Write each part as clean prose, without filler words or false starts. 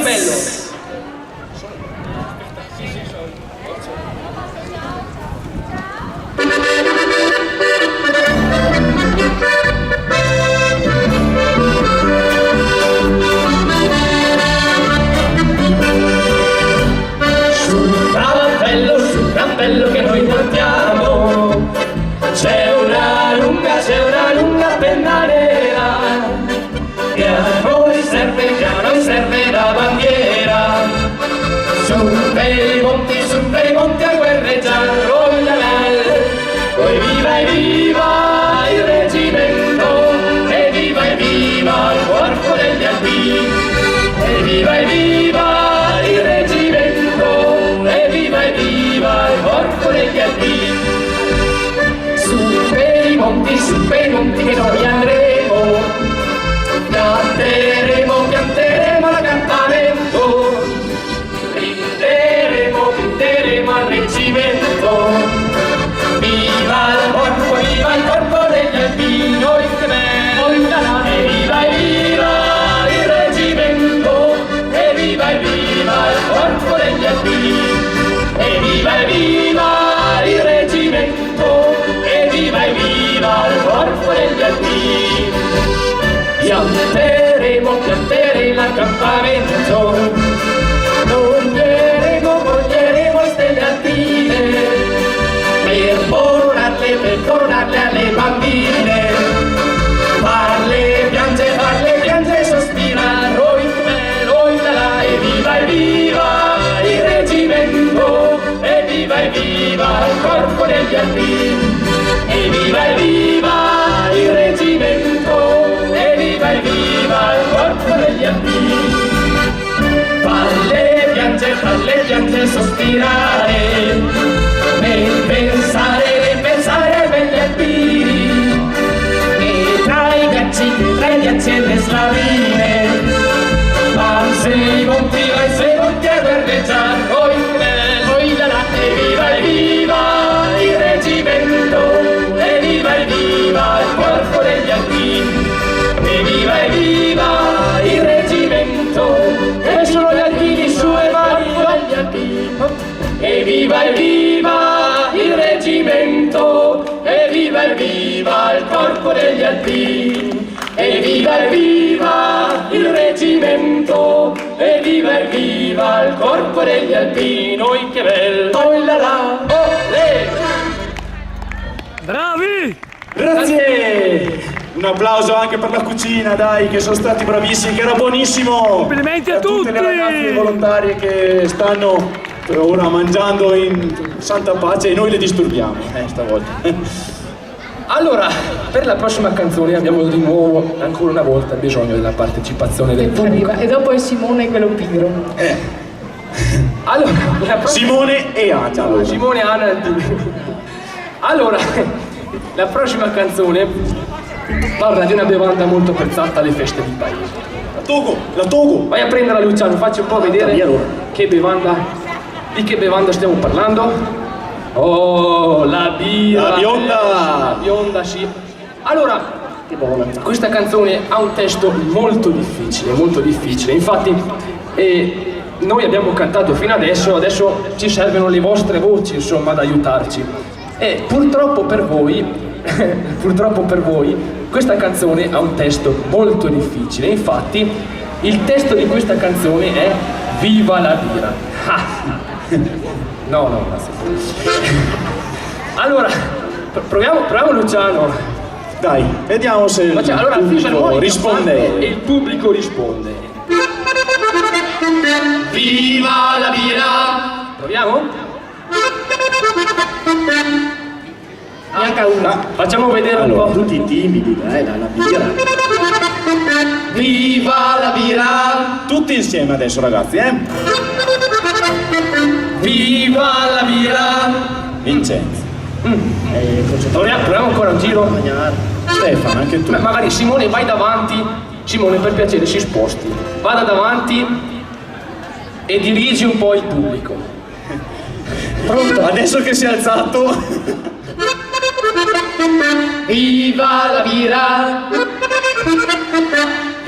cappello. Sul cappello che noi portiamo c'è una lunga penna nera che a noi serve da bandiera. Su bei monti a guerreggiare, oh la la, oh viva il reggimento, e viva il corpo degli alpini, e viva il reggimento, e viva il corpo degli alpini. Su quei monti che noi andremo, pianteremo l'accampamento, pinteremo al reggimento. Viva il corpo degli alpini, oi che bello, e viva il reggimento, e viva il corpo degli alpini, e viva il reggimento, e viva il corpo degli alpini. Pianteremo l'accampamento, coglieremo stelle alpine, per donarle alle bambine, farle piangere, sospirare, oi la la, e viva il reggimento, e viva il corpo degli alpini, e viva il reggimento, e viva il corpo degli alpini. Farle piangere, sospirare, nel pensare agli alpini, e tra i ghiacci e le slavine, vai sui monti a guerreggiare, oi la la, e viva il reggimento, e viva il corpo degli alpini, e viva il reggimento, e sono gli alpini su e mani agli alpini, e viva il reggimento, e viva il corpo degli alpini, e viva il reggimento, e viva il corpo degli alpini. Oi che bello, oi la la, olè! Bravi! Grazie! Un applauso anche per la cucina, dai, che sono stati bravissimi, che era buonissimo! Complimenti a tutti! Tutte le ragazze volontarie che stanno ora mangiando in santa pace e noi le disturbiamo, stavolta. Allora, per la prossima canzone abbiamo di nuovo, ancora una volta, bisogno della partecipazione del pubblico. E dopo è Simone quello pigro. Allora, Simone e Anna. Simone e Anna. Allora, la prossima canzone parla di una bevanda molto apprezzata alle feste di paese. La Togo! Vai a prenderla, Luciano, facci un po' vedere che bevanda, di che bevanda stiamo parlando. Oh, la birra! La bionda! La bionda, sì. Allora, questa canzone ha un testo molto difficile, infatti noi abbiamo cantato fino adesso ci servono le vostre voci, insomma, ad aiutarci. E purtroppo per voi, questa canzone ha un testo molto difficile, infatti il testo di questa canzone è Viva la birra! No. Allora, proviamo Luciano. Dai, vediamo se il pubblico risponde. E il pubblico risponde. Viva la birra! Proviamo? Neanche una. Facciamo vedere un Allora, po'. tutti timidi, dai, la birra. Viva la birra! Tutti insieme adesso, ragazzi, Viva la birra! Vincenzo. Proviamo ancora un giro. Stefano, anche tu. Magari Simone vai davanti. Simone, per piacere, si sposti. Vada davanti e dirigi un po' il pubblico. Pronto? Adesso che si è alzato. Viva la birra!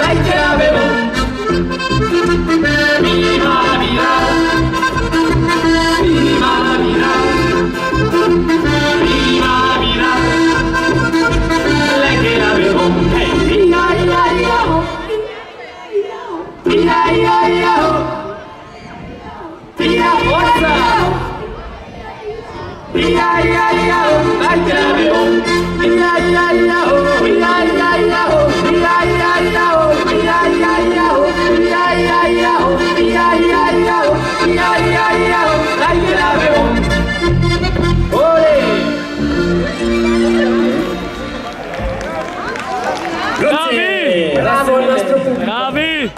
dai che la bevo. Viva la vita, viva la vita, viva la vita, lei che la bevo. Ia ia ia oh, ia ia ia oh, ia forza, ia ia ia oh, dai che la bevo. Ia ia ia oh, ia ia ia oh, ia ia ia oh, ia ia ia oh, ia ia ia oh, ia ia ia oh, ia ia ia oh, dai che la bevo. Ole! Grazie! Bravo il nostro pubblico. Bravi!